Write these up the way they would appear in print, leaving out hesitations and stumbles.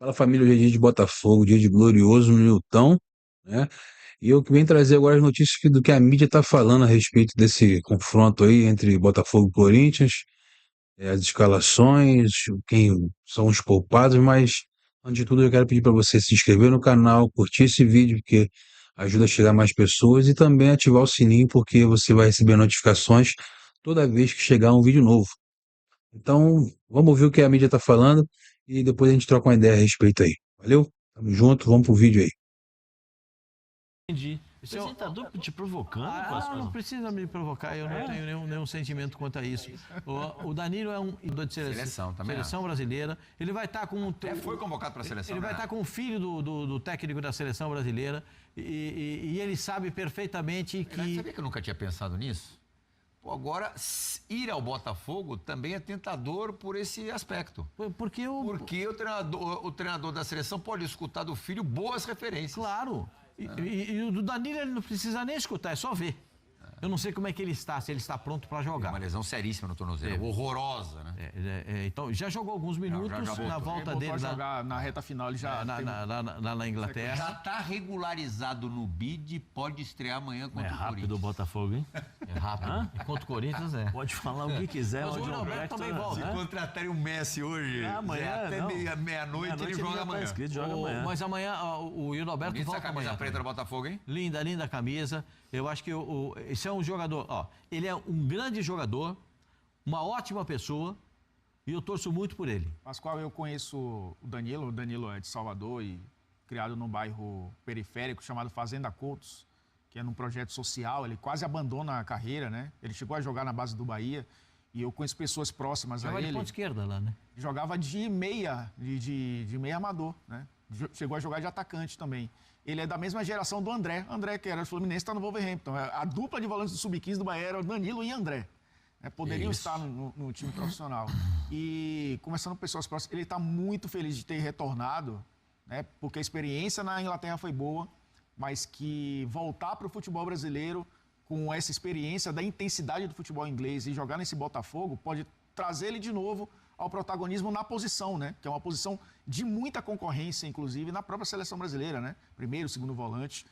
Fala família, hoje é dia de Botafogo, dia de glorioso Nilton, né? E eu que venho trazer agora as notícias do que a mídia está falando a respeito desse confronto aí entre Botafogo e Corinthians, as escalações, quem são os poupados, mas antes de tudo eu quero pedir para você se inscrever no canal, curtir esse vídeo, porque ajuda a chegar a mais pessoas e também ativar o sininho, porque você vai receber notificações toda vez que chegar um vídeo novo. Então, vamos ver o que a mídia está falando e depois a gente troca uma ideia a respeito aí. Valeu? Tamo junto, vamos pro vídeo aí. Entendi. O apresentador te provocando com as Não, não coisas. precisa me provocar, eu não tenho nenhum sentimento quanto a isso. O Danilo é um ídolo de Seleção também, seleção brasileira. Ele vai estar com foi convocado para a seleção. Ele vai estar com o filho do técnico da seleção brasileira e ele sabe perfeitamente que. Sabia que eu nunca tinha pensado nisso? Pô, agora, ir ao Botafogo também é tentador por esse aspecto. Porque Porque o treinador da seleção pode escutar do filho boas referências. Claro. E o do Danilo ele não precisa nem escutar, é só ver. Eu não sei como é que ele está, se ele está pronto para jogar. Uma lesão seríssima no tornozelo, horrorosa, né? Então, já jogou alguns minutos já na volta dele. Ele jogar na reta final, ele já lá na Inglaterra. Já está regularizado no BID, pode estrear amanhã contra É o rápido o Corinthians. Botafogo, hein? É rápido. Contra o Corinthians, é. Pode falar o que quiser. Mas o John Roberto Beck também tá- volta. Se contratarem o Messi hoje, amanhã, até não. meia-noite ele já joga tá amanhã. escrito, joga amanhã. Mas amanhã o Yuri Alberto Bonita essa volta camisa amanhã. preta do também. Botafogo, hein? Linda, linda camisa. Eu acho que esse é um jogador, ele é um grande jogador, uma ótima pessoa e eu torço muito por ele. Pascoal, eu conheço o Danilo é de Salvador e criado num bairro periférico chamado Fazenda Coutos, que é num projeto social, ele quase abandona a carreira, né? Ele chegou a jogar na base do Bahia e eu conheço pessoas próximas Joga a de ele. ponta esquerda lá, né? Jogava de meia, de meia amador, né? Chegou a jogar de atacante também. Ele é da mesma geração do André. André, que era do Fluminense, está no Wolverhampton. A dupla de volantes do Sub-15 do Bahia era o Danilo e André. Poderiam estar no time profissional. E, conversando com pessoas próximas, ele está muito feliz de ter retornado, né? Porque a experiência na Inglaterra foi boa, mas que voltar para o futebol brasileiro com essa experiência da intensidade do futebol inglês e jogar nesse Botafogo pode trazer ele de novo ao protagonismo na posição, né? Que é uma posição de muita concorrência, inclusive, na própria seleção brasileira, né? Primeiro, segundo volante.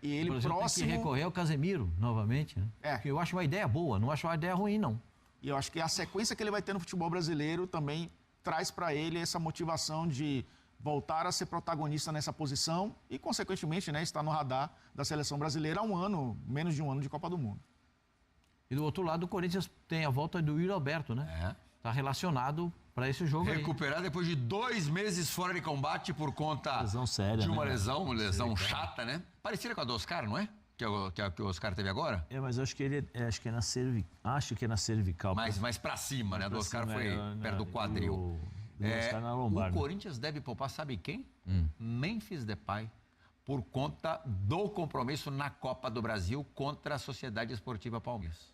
E ele Por exemplo, próximo... tem que recorrer ao Casemiro novamente, né? Porque eu acho uma ideia boa, não acho uma ideia ruim, não. E eu acho que a sequência que ele vai ter no futebol brasileiro também traz para ele essa motivação de voltar a ser protagonista nessa posição e, consequentemente, né, estar no radar da seleção brasileira há menos de um ano de Copa do Mundo. E do outro lado, o Corinthians tem a volta do Yuri Alberto, né? Está relacionado para esse jogo Recuperar depois de 2 meses fora de combate por conta Lesão séria, de uma né? lesão chata, né? Parecida com a do Oscar, não é? Que o Oscar teve agora? Mas eu acho que acho que é na cervical. Mais pra cima, né? A do Oscar foi perto do quadril. O Oscar na lombar. O Corinthians deve poupar, sabe quem? Memphis Depay, por conta do compromisso na Copa do Brasil contra a Sociedade Esportiva Palmeiras.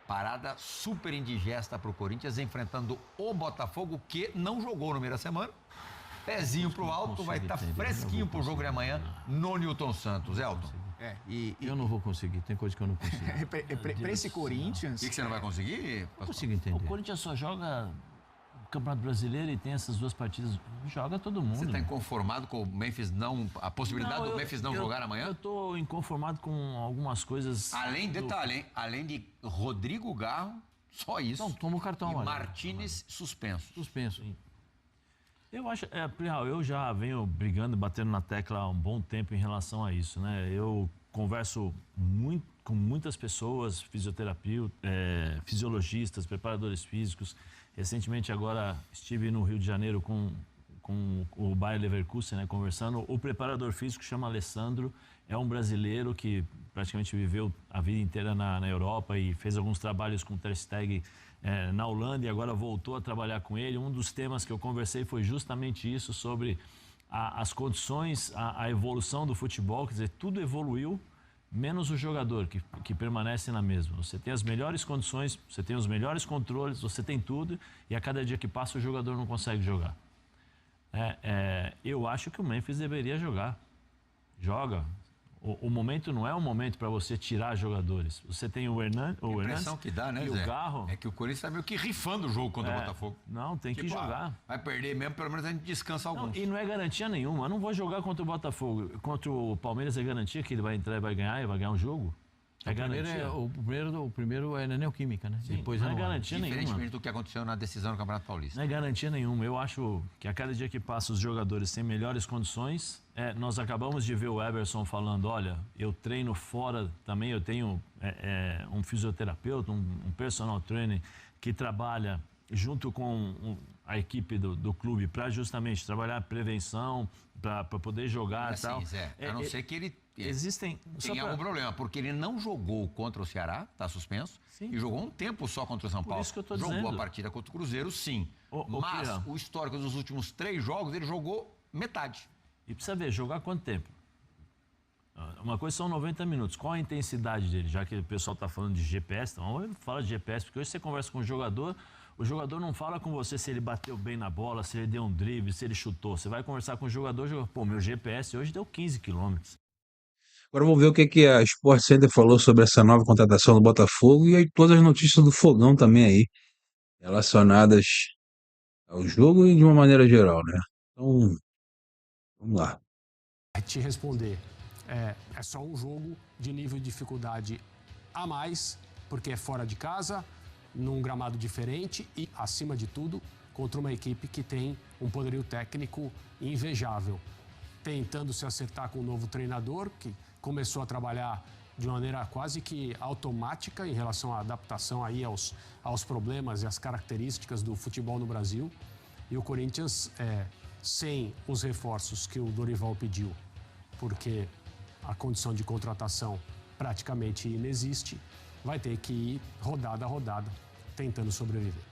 Parada super indigesta para o Corinthians, enfrentando o Botafogo, que não jogou no meio da semana. Pezinho pro alto, vai estar fresquinho pro jogo de amanhã no Newton Santos. Elton. Eu não vou conseguir, tem coisa que eu não consigo. Para esse Corinthians... O que você não vai conseguir? Não consigo entender. O Corinthians só joga o Campeonato Brasileiro e tem essas duas partidas. Joga todo mundo. Você está inconformado com o Memphis não... A possibilidade do Memphis não jogar amanhã? Eu estou inconformado com algumas coisas... Detalhe, hein? Além de Rodrigo Garro, só isso. Então, toma o cartão e amarelo. Martínez suspenso. Suspenso. Eu acho, eu já venho brigando, batendo na tecla há um bom tempo em relação a isso, né? Eu converso com muitas pessoas, fisiologistas, preparadores físicos. Recentemente agora estive no Rio de Janeiro com o Bayer Leverkusen, né, conversando. O preparador físico chama Alessandro, é um brasileiro que praticamente viveu a vida inteira na Europa e fez alguns trabalhos com o Ter Stegen na Holanda e agora voltou a trabalhar com ele. Um dos temas que eu conversei foi justamente isso, sobre as condições, a evolução do futebol. Quer dizer, tudo evoluiu, menos o jogador, que permanece na mesma. Você tem as melhores condições, você tem os melhores controles, você tem tudo, e a cada dia que passa o jogador não consegue jogar. Eu acho que o Memphis deveria jogar. Joga. O momento não é um momento para você tirar jogadores. Você tem o Hernandes, A impressão que dá, né, e Zé? o Garro. É que o Corinthians tá meio que rifando o jogo contra o Botafogo. Não, tem que jogar. Vai perder mesmo, pelo menos a gente descansa alguns. E não é garantia nenhuma. Eu não vou jogar contra o Botafogo. Contra o Palmeiras é garantia que ele vai entrar e vai ganhar um jogo? É garantia. O primeiro é na Neoquímica, né? Sim, depois não é no garantia nenhuma. Diferentemente do que aconteceu na decisão do Campeonato Paulista. Não é garantia nenhuma. Eu acho que a cada dia que passa os jogadores têm melhores condições. Nós acabamos de ver o Everson falando, olha, eu treino fora também, eu tenho um fisioterapeuta, um personal trainer que trabalha junto com a equipe do clube para justamente trabalhar prevenção, para poder jogar e tal. Zé, a não ser que ele tem algum problema, porque ele não jogou contra o Ceará, está suspenso, e jogou um tempo só contra o São Paulo. Isso que eu tô jogou dizendo. a partida contra o Cruzeiro, sim. Mas o histórico dos últimos 3 jogos, ele jogou metade. E precisa ver, jogar quanto tempo? Uma coisa são 90 minutos. Qual a intensidade dele? Já que o pessoal está falando de GPS, então vamos falar de GPS, porque hoje você conversa com o jogador não fala com você se ele bateu bem na bola, se ele deu um drible, se ele chutou. Você vai conversar com o jogador, pô, meu GPS hoje deu 15 quilômetros. Agora vamos ver o que a Sport Center falou sobre essa nova contratação do Botafogo e aí todas as notícias do Fogão também aí, relacionadas ao jogo e de uma maneira geral, né? Então, vamos lá. Te responder, é só um jogo de nível de dificuldade a mais, porque é fora de casa, num gramado diferente e, acima de tudo, contra uma equipe que tem um poderio técnico invejável. Tentando se acertar com o novo treinador, que começou a trabalhar de maneira quase que automática em relação à adaptação aí aos problemas e às características do futebol no Brasil. E o Corinthians, sem os reforços que o Dorival pediu, porque a condição de contratação praticamente inexiste, vai ter que ir rodada a rodada, tentando sobreviver.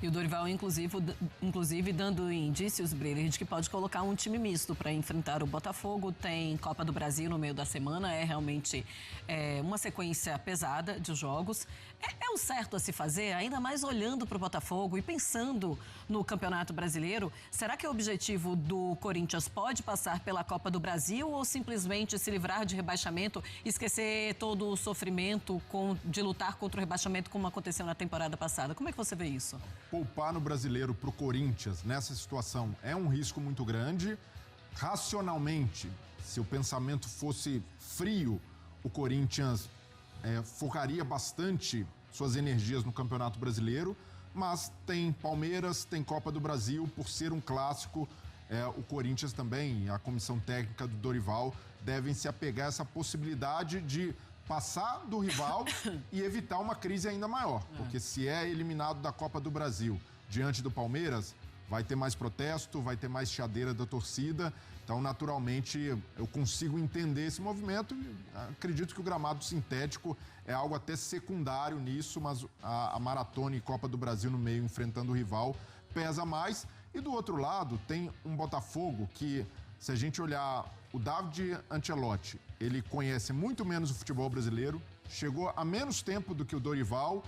E o Dorival, inclusive dando indícios, Breler, de que pode colocar um time misto para enfrentar o Botafogo. Tem Copa do Brasil no meio da semana, é realmente uma sequência pesada de jogos. É o certo a se fazer, ainda mais olhando para o Botafogo e pensando no Campeonato Brasileiro. Será que o objetivo do Corinthians pode passar pela Copa do Brasil ou simplesmente se livrar de rebaixamento, esquecer todo o sofrimento de lutar contra o rebaixamento como aconteceu na temporada passada? Como é que você vê isso? Poupar no Brasileiro para o Corinthians nessa situação é um risco muito grande. Racionalmente, se o pensamento fosse frio, o Corinthians focaria bastante suas energias no Campeonato Brasileiro, mas tem Palmeiras, tem Copa do Brasil, por ser um clássico, o Corinthians também, a comissão técnica do Dorival, devem se apegar a essa possibilidade de passar do rival e evitar uma crise ainda maior, porque se é eliminado da Copa do Brasil diante do Palmeiras, vai ter mais protesto, vai ter mais chiadeira da torcida. Então, naturalmente, eu consigo entender esse movimento e acredito que o gramado sintético é algo até secundário nisso, mas a maratona e Copa do Brasil no meio, enfrentando o rival, pesa mais. E do outro lado, tem um Botafogo que, se a gente olhar o David Ancelotti, ele conhece muito menos o futebol brasileiro, chegou a menos tempo do que o Dorival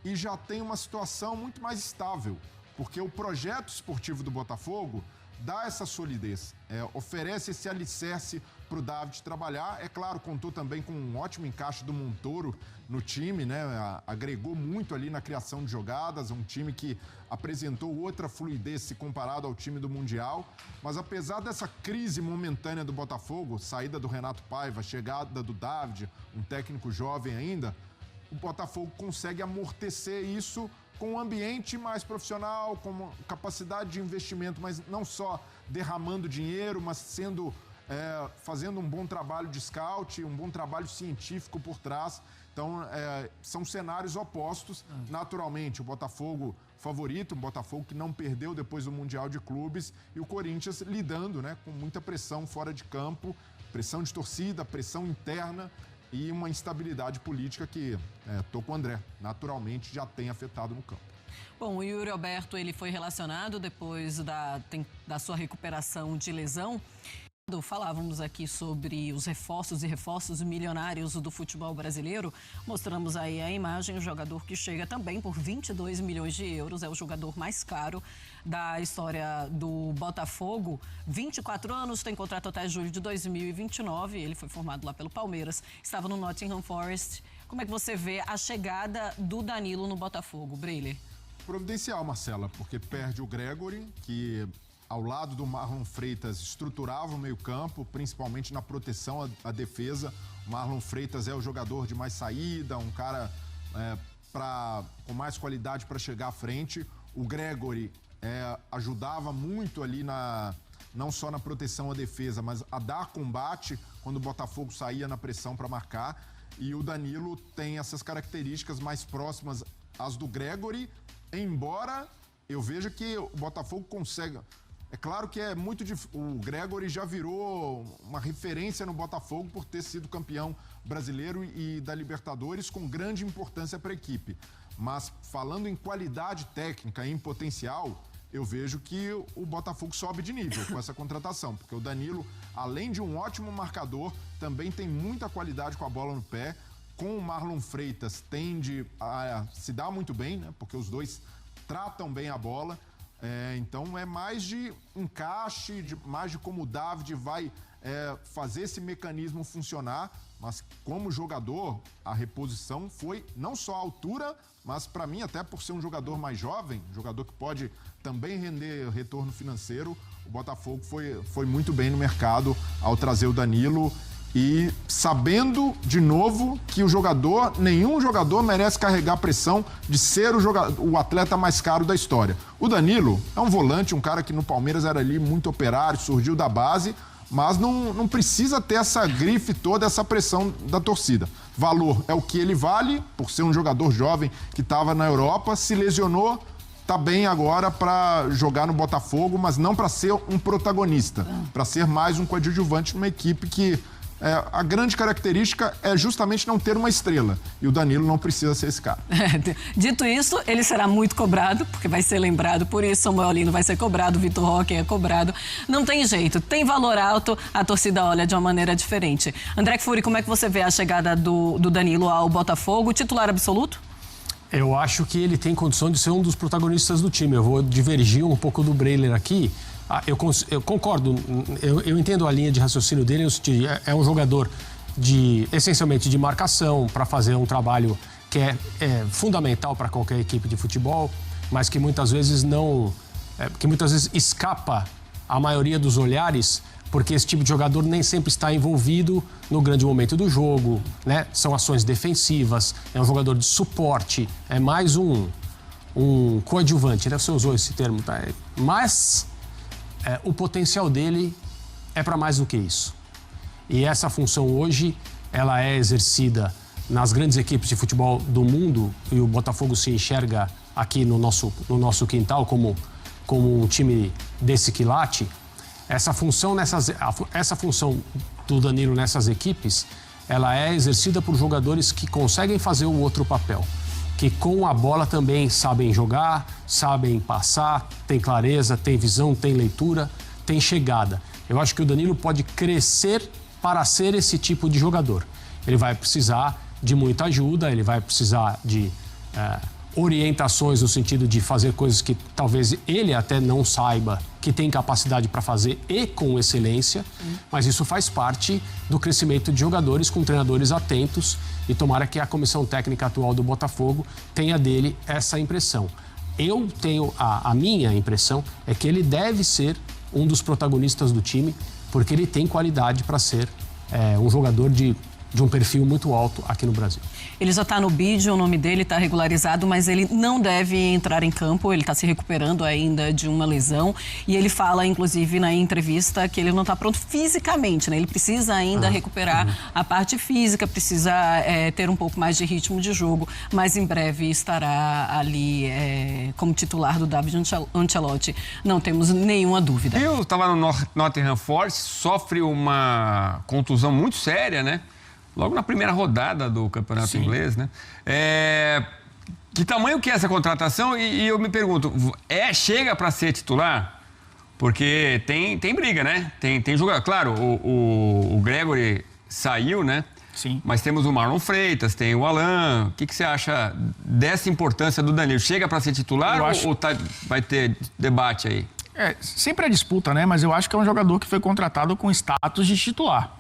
e já tem uma situação muito mais estável, porque o projeto esportivo do Botafogo dá essa solidez, oferece esse alicerce para o David trabalhar. É claro, contou também com um ótimo encaixe do Montoro no time, né? Agregou muito ali na criação de jogadas, um time que apresentou outra fluidez se comparado ao time do Mundial. Mas apesar dessa crise momentânea do Botafogo, saída do Renato Paiva, chegada do David, um técnico jovem ainda, o Botafogo consegue amortecer isso com um ambiente mais profissional, com capacidade de investimento, mas não só derramando dinheiro, mas fazendo um bom trabalho de scout, um bom trabalho científico por trás. Então, são cenários opostos. Naturalmente, o Botafogo favorito, um Botafogo que não perdeu depois do Mundial de Clubes, e o Corinthians lidando, né, com muita pressão fora de campo, pressão de torcida, pressão interna, e uma instabilidade política que, tô com o André, naturalmente já tem afetado no campo. Bom, o Yuri Alberto ele foi relacionado depois da sua recuperação de lesão. Falávamos aqui sobre os reforços e reforços milionários do futebol brasileiro. Mostramos aí a imagem, o jogador que chega também por 22 milhões de euros. É o jogador mais caro da história do Botafogo. 24 anos, tem contrato até julho de 2029. Ele foi formado lá pelo Palmeiras, estava no Nottingham Forest. Como é que você vê a chegada do Danilo no Botafogo, Breler? Providencial, Marcela, porque perde o Gregori, que ao lado do Marlon Freitas estruturava o meio-campo, principalmente na proteção à defesa. O Marlon Freitas é o jogador de mais saída, um cara com mais qualidade para chegar à frente. O Gregori ajudava muito ali não só na proteção à defesa, mas a dar combate quando o Botafogo saía na pressão para marcar. E o Danilo tem essas características mais próximas às do Gregori, embora eu veja que o Botafogo consegue... É claro que é muito difícil. O Gregori já virou uma referência no Botafogo por ter sido campeão brasileiro e da Libertadores com grande importância para a equipe. Mas falando em qualidade técnica e em potencial, eu vejo que o Botafogo sobe de nível com essa contratação, porque o Danilo, além de um ótimo marcador, também tem muita qualidade com a bola no pé. Com o Marlon Freitas tende a se dar muito bem, né? Porque os dois tratam bem a bola. Então é mais de encaixe, mais de como o David vai fazer esse mecanismo funcionar, mas como jogador, a reposição foi não só a altura, mas para mim até por ser um jogador mais jovem, jogador que pode também render retorno financeiro, o Botafogo foi muito bem no mercado ao trazer o Danilo. E sabendo, de novo, que nenhum jogador merece carregar a pressão de ser o atleta mais caro da história. O Danilo é um volante, um cara que no Palmeiras era ali muito operário, surgiu da base, mas não precisa ter essa grife toda, essa pressão da torcida. Valor é o que ele vale, por ser um jogador jovem que estava na Europa, se lesionou, tá bem agora para jogar no Botafogo, mas não para ser um protagonista, para ser mais um coadjuvante numa equipe que... a grande característica é justamente não ter uma estrela. E o Danilo não precisa ser esse cara. Dito isso, ele será muito cobrado, porque vai ser lembrado. Por isso, Samuel Lino vai ser cobrado, Vitor Roque é cobrado. Não tem jeito. Tem valor alto, a torcida olha de uma maneira diferente. André Kfouri, como é que você vê a chegada do Danilo ao Botafogo? Titular absoluto? Eu acho que ele tem condição de ser um dos protagonistas do time. Eu vou divergir um pouco do Breler aqui. Eu concordo, eu entendo a linha de raciocínio dele, é um jogador essencialmente de marcação para fazer um trabalho que é fundamental para qualquer equipe de futebol, mas que muitas vezes escapa a maioria dos olhares, porque esse tipo de jogador nem sempre está envolvido no grande momento do jogo, né? São ações defensivas, é um jogador de suporte, é mais um coadjuvante, né? Você usou esse termo, tá? Mas... o potencial dele é para mais do que isso. E essa função hoje, ela é exercida nas grandes equipes de futebol do mundo, e o Botafogo se enxerga aqui no nosso quintal como um time desse quilate. Essa função do Danilo nessas equipes, ela é exercida por jogadores que conseguem fazer o outro papel, que com a bola também sabem jogar, sabem passar, tem clareza, tem visão, tem leitura, tem chegada. Eu acho que o Danilo pode crescer para ser esse tipo de jogador. Ele vai precisar de muita ajuda, ele vai precisar de orientações no sentido de fazer coisas que talvez ele até não saiba que tem capacidade para fazer e com excelência, mas isso faz parte do crescimento de jogadores com treinadores atentos, e tomara que a comissão técnica atual do Botafogo tenha dele essa impressão. Eu tenho a minha impressão é que ele deve ser um dos protagonistas do time, porque ele tem qualidade para ser um jogador de um perfil muito alto aqui no Brasil. Ele já está no bid, o nome dele está regularizado, mas ele não deve entrar em campo, ele está se recuperando ainda de uma lesão, e ele fala, inclusive, na entrevista que ele não está pronto fisicamente, né? Ele precisa ainda recuperar a parte física, precisa ter um pouco mais de ritmo de jogo, mas em breve estará ali como titular do David Ancelotti, não temos nenhuma dúvida. Eu estava no Nottingham Forest, sofre uma contusão muito séria, né? Logo na primeira rodada do campeonato inglês, né? Que tamanho que é essa contratação? E eu me pergunto, chega para ser titular? Porque tem briga, né? Tem jogador. Claro, o Gregory saiu, né? Sim. Mas temos o Marlon Freitas, tem o Alan. O que você acha dessa importância do Danilo? Chega para ser titular ou vai ter debate aí? Sempre é disputa, né? Mas eu acho que é um jogador que foi contratado com status de titular.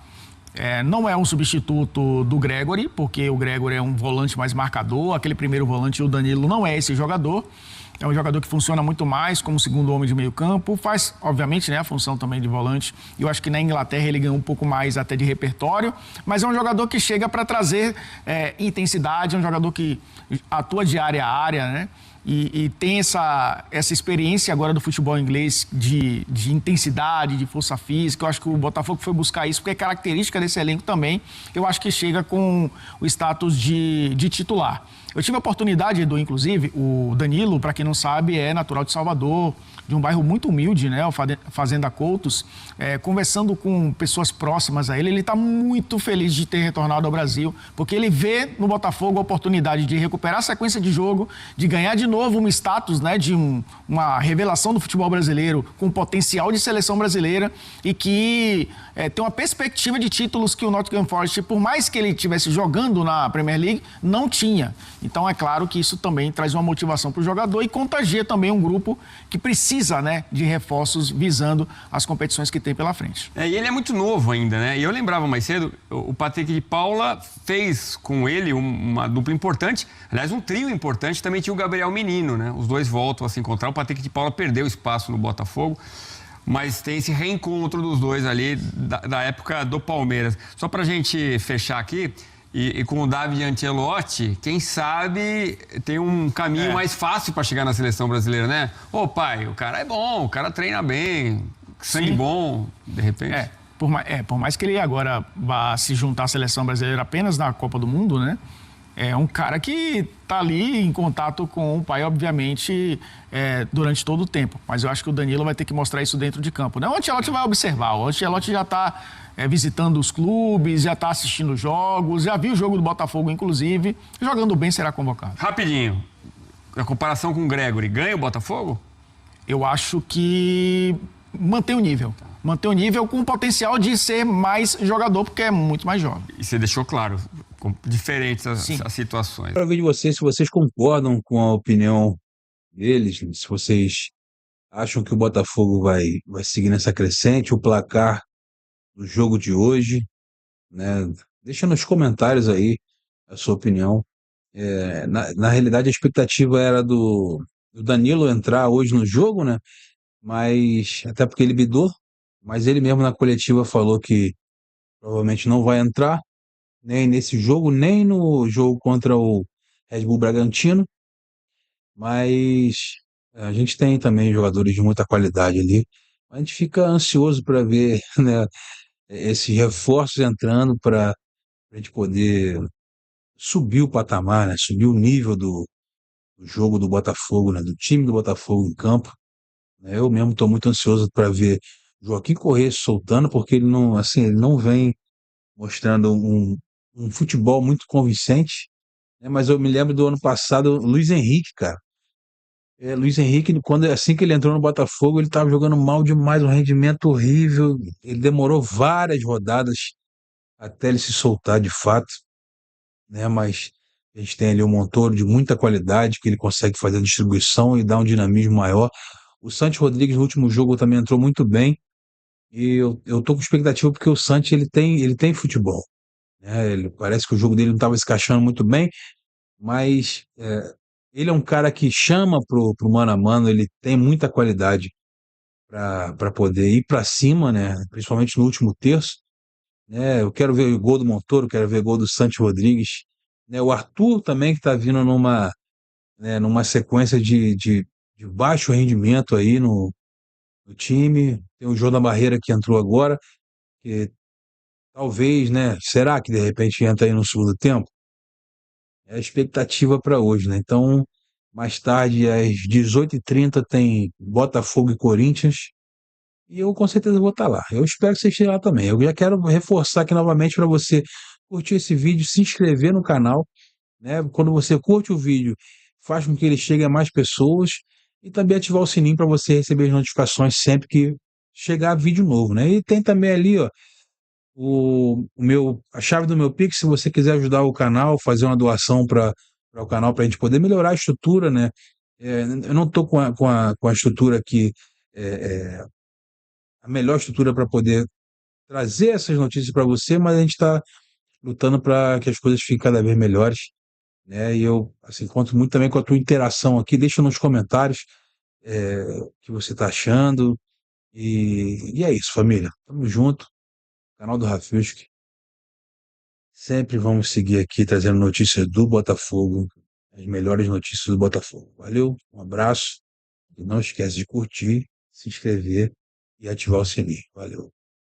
Não é um substituto do Gregory, porque o Gregory é um volante mais marcador, aquele primeiro volante, o Danilo, não é esse jogador. É um jogador que funciona muito mais como segundo homem de meio campo, faz, obviamente, né, a função também de volante. Eu acho que na Inglaterra ele ganhou um pouco mais até de repertório, mas é um jogador que chega para trazer intensidade, é um jogador que atua de área a área, né? E tem essa experiência agora do futebol inglês de intensidade, de força física. Eu acho que o Botafogo foi buscar isso, porque é característica desse elenco também. Eu acho que chega com o status de titular. Eu tive a oportunidade, Edu, inclusive, o Danilo, para quem não sabe, é natural de Salvador, de um bairro muito humilde, né, o Fazenda Coutos, conversando com pessoas próximas a ele, ele está muito feliz de ter retornado ao Brasil, porque ele vê no Botafogo a oportunidade de recuperar a sequência de jogo, de ganhar de novo um status, né, de uma revelação do futebol brasileiro com potencial de seleção brasileira e que tem uma perspectiva de títulos que o Nottingham Forest, por mais que ele estivesse jogando na Premier League, não tinha. Então é claro que isso também traz uma motivação para o jogador e contagia também um grupo que precisa, né, de reforços visando as competições que tem pela frente. E ele é muito novo ainda, né? E eu lembrava mais cedo, o Patrick de Paula fez com ele uma dupla importante, aliás, um trio importante, também tinha o Gabriel Menino, né? Os dois voltam a se encontrar, o Patrick de Paula perdeu espaço no Botafogo, mas tem esse reencontro dos dois ali da época do Palmeiras. Só pra gente fechar aqui, e com o David Ancelotti, quem sabe tem um caminho mais fácil para chegar na seleção brasileira, né? Ô pai, o cara é bom, o cara treina bem, sangue bom, de repente. Por mais que ele agora vá se juntar à seleção brasileira apenas na Copa do Mundo, né? É um cara que está ali em contato com o pai, obviamente, durante todo o tempo. Mas eu acho que o Danilo vai ter que mostrar isso dentro de campo, né? O Ancelotti vai observar, o Ancelotti já está visitando os clubes, já está assistindo jogos, já viu o jogo do Botafogo, inclusive. Jogando bem, será convocado. Rapidinho, a comparação com o Gregory, ganha o Botafogo? Eu acho que mantém o nível. Mantém o nível com o potencial de ser mais jogador, porque é muito mais jovem. E você deixou claro, diferentes as situações. Quero ver de vocês se vocês concordam com a opinião deles, se vocês acham que o Botafogo vai seguir nessa crescente, o placar do jogo de hoje, né? Deixa nos comentários aí a sua opinião. Na realidade, a expectativa era do Danilo entrar hoje no jogo, né? Mas até porque ele bidou, mas ele mesmo na coletiva falou que provavelmente não vai entrar nem nesse jogo, nem no jogo contra o Red Bull Bragantino. Mas a gente tem também jogadores de muita qualidade ali. A gente fica ansioso para ver, né, esses reforços entrando para a gente poder subir o patamar, né, subir o nível do jogo do Botafogo, né, do time do Botafogo em campo. Eu mesmo estou muito ansioso para ver Joaquim Corrêa soltando, porque ele não vem mostrando um futebol muito convincente, né, mas eu me lembro do ano passado, Luiz Henrique, cara. Luiz Henrique, assim que ele entrou no Botafogo, ele estava jogando mal demais, um rendimento horrível. Ele demorou várias rodadas até ele se soltar de fato, né? Mas a gente tem ali o Montoro de muita qualidade, que ele consegue fazer a distribuição e dar um dinamismo maior. O Santi Rodrigues no último jogo também entrou muito bem. E eu tô com expectativa porque o Santi ele tem futebol, né? Ele parece que o jogo dele não estava se encaixando muito bem, mas ele é um cara que chama pro mano a mano, ele tem muita qualidade para poder ir para cima, né? Principalmente no último terço, né? Eu quero ver o gol do Montoro, quero ver o gol do Santi Rodrigues, né? O Arthur também que está vindo numa sequência de baixo rendimento aí no time. Tem o João da Barreira que entrou agora, que talvez, né? Será que de repente entra aí no segundo tempo? É a expectativa para hoje, né? Então, mais tarde, às 18h30, tem Botafogo e Corinthians. E eu com certeza vou estar lá. Eu espero que você esteja lá também. Eu já quero reforçar aqui novamente para você curtir esse vídeo, se inscrever no canal, né? Quando você curte o vídeo, faz com que ele chegue a mais pessoas. e também ativar o sininho para você receber as notificações sempre que chegar vídeo novo, né? E tem também ali, ó, a chave do meu Pix, se você quiser ajudar o canal, fazer uma doação para o canal, para a gente poder melhorar a estrutura, né? Eu não estou com a estrutura aqui, a melhor estrutura para poder trazer essas notícias para você, mas a gente está lutando para que as coisas fiquem cada vez melhores, né? E eu, assim, conto muito também com a tua interação aqui. Deixa nos comentários o que você está achando. E é isso, família. Tamo junto. Canal do Rafilski. Sempre vamos seguir aqui trazendo notícias do Botafogo, as melhores notícias do Botafogo. Valeu, um abraço. E não esquece de curtir, se inscrever e ativar o sininho. Valeu.